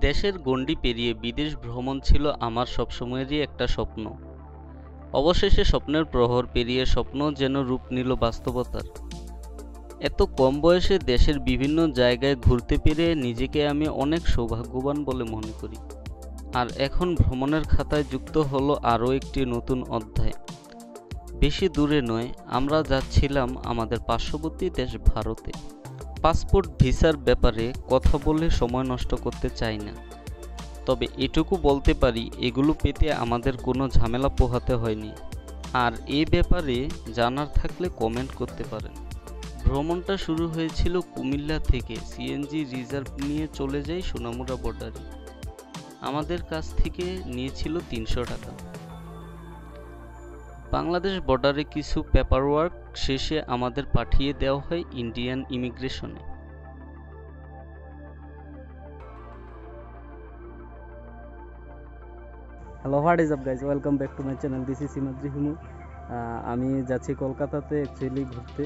দেশের গণ্ডি পেরিয়ে বিদেশ ভ্রমণ ছিল আমার সবসময়েরই একটা স্বপ্ন। অবশেষে স্বপ্নের প্রহর পেরিয়ে স্বপ্ন যেন রূপ নিল বাস্তবতার। এত কম বয়সে দেশের বিভিন্ন জায়গায় ঘুরতে পেরে নিজেকে আমি অনেক সৌভাগ্যবান বলে মনে করি। আর এখন ভ্রমণের খাতায় যুক্ত হলো আরও একটি নতুন অধ্যায়। বেশি দূরে নয়, আমরা যাচ্ছিলাম আমাদের পার্শ্ববর্তী দেশ ভারতে। পাসপোর্ট ভিসার ব্যাপারে কথা বলে সময় নষ্ট করতে চাই না, তবে এটুকু বলতে পারি এগুলো পেতে আমাদের কোনো ঝামেলা পোহাতে হয়নি। আর এ ব্যাপারে জানার থাকলে কমেন্ট করতে পারেন। ভ্রমণটা শুরু হয়েছিল কুমিল্লা থেকে। সিএনজি রিজার্ভ নিয়ে চলে যাই সোনামুড়া বর্ডারে। আমাদের কাছ থেকে নিয়েছিল ৩০০ টাকা। বাংলাদেশ বর্ডারে কিছু পেপারওয়ার্ক শেষে আমাদের পাঠিয়ে দেওয়া হয় ইন্ডিয়ান ইমিগ্রেশনে। Hello, what is up guys, welcome back to my channel. This is Simadri Himu. আমি যাচ্ছি কলকাতাতে অ্যাকচুয়ালি ঘুরতে।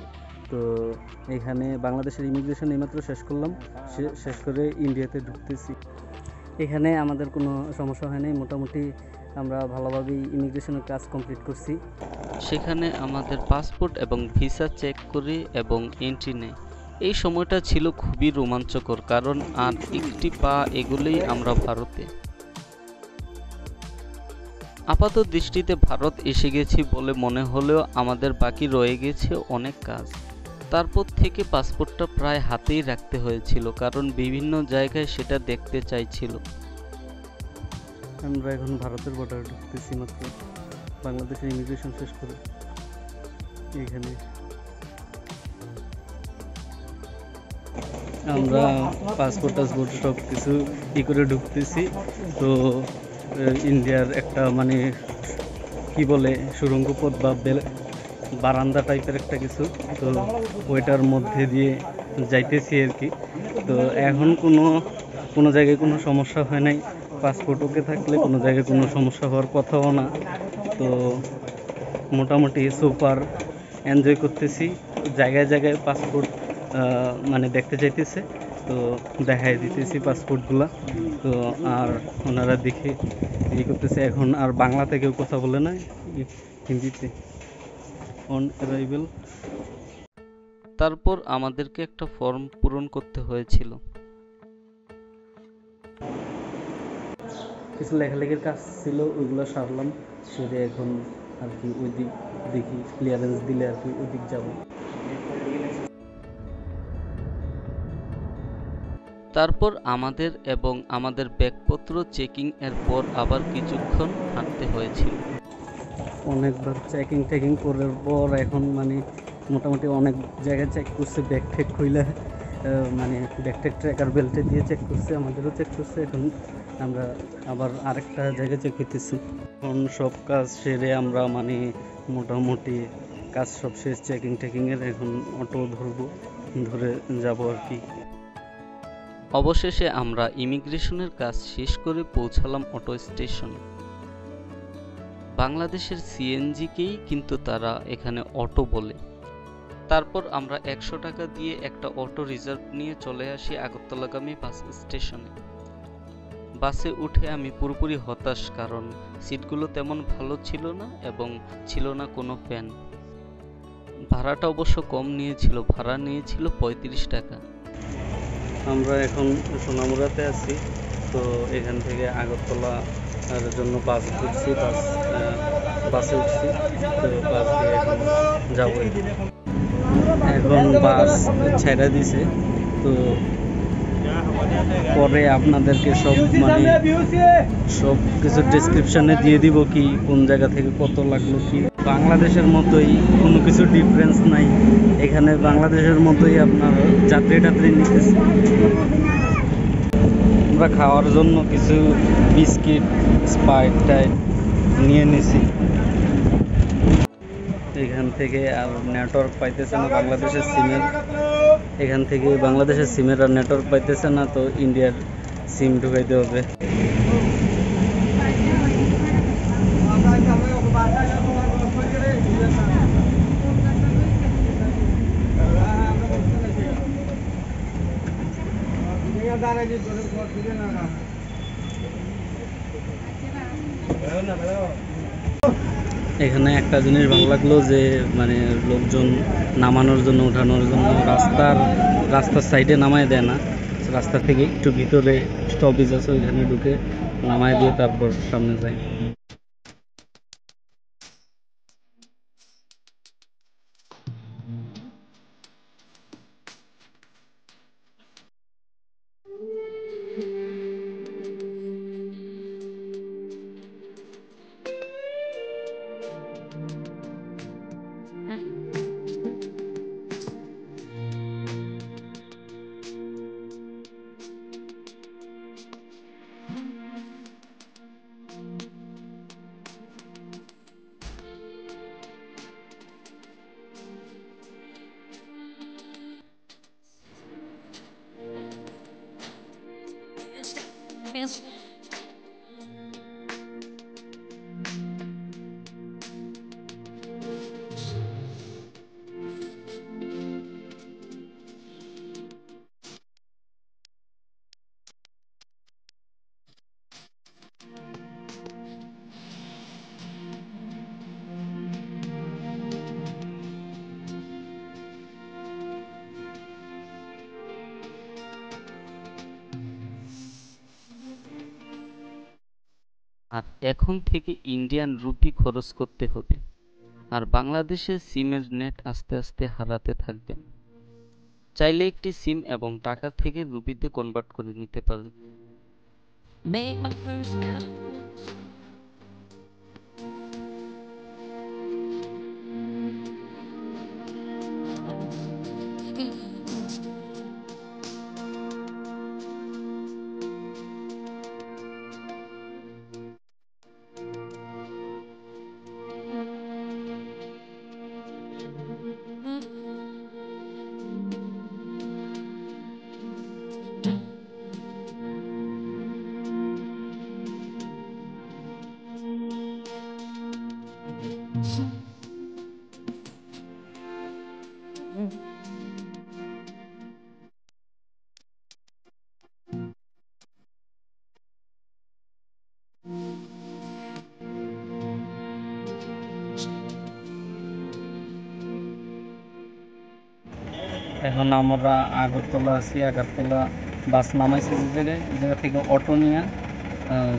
তো এখানে বাংলাদেশের ইমিগ্রেশন এইমাত্র শেষ করলাম, শেষ করে ইন্ডিয়াতে ঢুকতেছি। এখানে আমাদের কোনো সমস্যা হয় নাই, মোটামুটি আমরা ভালোভাবেই ইমিগ্রেশনের কাজ কমপ্লিট করছি। সেখানে আমাদের পাসপোর্ট এবং ভিসা চেক করে এবং এন্ট্রি নেয়। এই সময়টা ছিল খুবই রোমাঞ্চকর, কারণ আর একটি পা এগুলোই আমরা ভারতে। আপাত দৃষ্টিতে ভারত এসে গেছি বলে মনে হলেও আমাদের বাকি রয়ে গেছে অনেক কাজ। তারপর থেকে পাসপোর্টটা প্রায় হাতেই রাখতে হয়েছিল, কারণ বিভিন্ন জায়গায় সেটা দেখতে চাইছিল। আমরা এখন ভারতের বর্ডারে ঢুকতেছি মাত্র, বাংলাদেশের ইমিগ্রেশন শেষ করে। এখানে আমরা পাসপোর্ট সব কিছু করে ঢুকতেছি। তো ইন্ডিয়ার একটা মানে কি বলে সুড়ঙ্গ পথ বা বারান্দা টাইপের একটা কিছু, তো ওইটার মধ্যে দিয়ে যাইতেছি আর কি। তো এখন কোনো জায়গায় কোনো সমস্যা হয় নাই। পাসপোর্ট ওকে থাকলে কোনো জায়গায় কোনো সমস্যা হওয়ার কথাও না। তো মোটামুটি সুপার এনজয় করতেছি। জায়গায় জায়গায় পাসপোর্ট মানে দেখতে চাইতেছে, তো দেখাই দিতেছি পাসপোর্টগুলা। তো আর ওনারা দেখে করতেছে। এখন আর বাংলাতে কেউ কথা বলে না, হিন্দিতে। অন অ্যারাইভেল তারপর আমাদেরকে একটা ফর্ম পূরণ করতে হয়েছিল। কিছু লেখালেখির কাজ ছিল, ওইগুলো সারলাম। সেরে এখন আর কি ওই দিক দেখি, ক্লিয়ারেন্স দিলে আর কি ওই দিক যাবো। তারপর আমাদের এবং আমাদের ব্যাগপত্র চেকিং এর পর আবার কিছুক্ষণ হাঁটতে হয়েছিল। অনেকবার চেকিং করার পর এখন মানে মোটামুটি অনেক জায়গায় চেক করছে, ব্যাগ ঠেক খুইলে মানে ব্যাগ ঠেক ট্র্যাকার বেল্টে দিয়ে চেক করছে, আমাদেরও চেক করছে। এখন আমরা আবার আরেকটা জায়গায় চেক করতেছি। এখন সব কাজ সেরে আমরা মানে মোটামুটি কাজ সব শেষ চেকিংয়ের। এখন অটো ধরে যাব আর কি। অবশেষে আমরা ইমিগ্রেশনের কাজ শেষ করে পৌঁছালাম অটো স্টেশনে। বাংলাদেশের সিএনজিকেই কিন্তু তারা এখানে অটো বলে। তারপর আমরা 100 টাকা দিয়ে একটা অটো রিজার্ভ নিয়ে চলে আসি আগরতলাগামী বাস স্টেশনে। বাসে উঠে আমি পুরোপুরি হতাশ, কারণ সিটগুলো তেমন ভালো ছিল না এবং ছিল না কোনো ফ্যান। ভাড়াটা অবশ্য কম নিয়েছিল, ভাড়া নিয়েছিল 35 টাকা। আমরা এখন সোনামুড়াতে আছি। তো এখান থেকে আগরতলার জন্য বাস ধরছি, বাসে উঠছি। তো বাস দিয়ে এখন যাবো। এখন বাস ছেড়ে দিছে। তো পরে আপনাদেরকে সব কিছু ডেসক্রিপশনে দিয়ে দিব, কি কোন জায়গা থেকে কত লাগলো কি। বাংলাদেশের মতোই কোনো কিছু ডিফারেন্স নাই এখানে, বাংলাদেশের মতোই আপনার যাত্রী নিতেছে। আমরা খাওয়ার জন্য কিছু বিস্কিট, স্প্রাইট টাইপ নিয়ে নিছি। এখান থেকে আর নেটওয়ার্ক পাইতেছে না বাংলাদেশের সিমের। এখান থেকে বাংলাদেশের সিমের আর নেটওয়ার্ক পাইতেছে না, তো ইন্ডিয়ার সিম ঢুকাইতে হবে। এখানে একটা জিনিস ভালো লাগলো যে মানে লোকজন নামানোর জন্য ওঠানোর জন্য রাস্তার সাইডে নামায় দেয় না, রাস্তা থেকে একটু ভিতরে স্টপেজ আছে, ওইখানে ঢুকে নামায় দিয়ে তারপর সামনে যায়। আর এখন থেকে ইন্ডিয়ান রুপি খরচ করতে হবে, আর বাংলাদেশে সিমের নেট আস্তে আস্তে হারাতে থাকবে। চাইলে একটি সিম এবং টাকা থেকে রুপিতে কনভার্ট করে নিতে পারবে। এখন আমরা আগরতলা আছি, আগরতলা বাস নামাইছি যে জায়গায়, ওই জায়গা থেকে অটো নিয়ে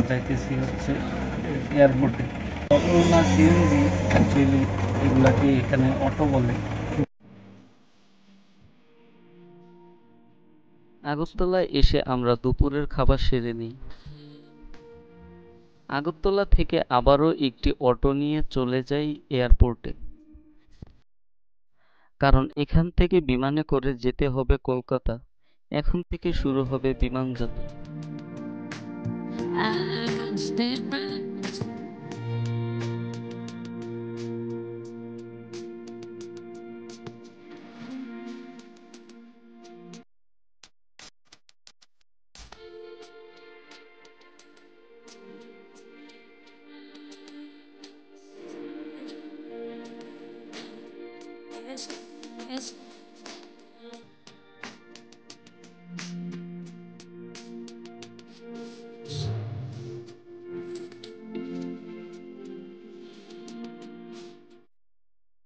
যাইতেছি হচ্ছে এয়ারপোর্টে। অটো না সিএনজি, অ্যাকচুয়ালি এগুলাকে এখানে অটো বলে। আগরতলায় এসে আমরা দুপুরের খাবার সেরে নিই। আগরতলা থেকে আবারও একটি অটো নিয়ে চলে যাই এয়ারপোর্টে, কারণ এখান থেকে বিমানে করে যেতে হবে কলকাতা। এখন থেকে শুরু হবে বিমান যাত্রা।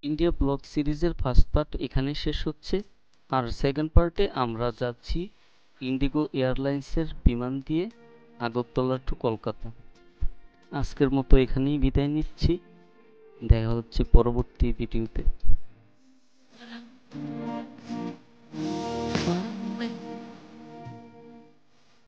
ইন্ডিয়া ব্লগ সিরিজের ফার্স্ট পার্ট এখানে শেষ হচ্ছে, আর সেকেন্ড পার্টে আমরা যাচ্ছি ইন্ডিগো এয়ারলাইন্সের বিমান দিয়ে আগরতলা টু কলকাতা। আজকের মতো এখানেই বিদায় নিচ্ছি, দেখা হচ্ছে পরবর্তী ভিডিওতে।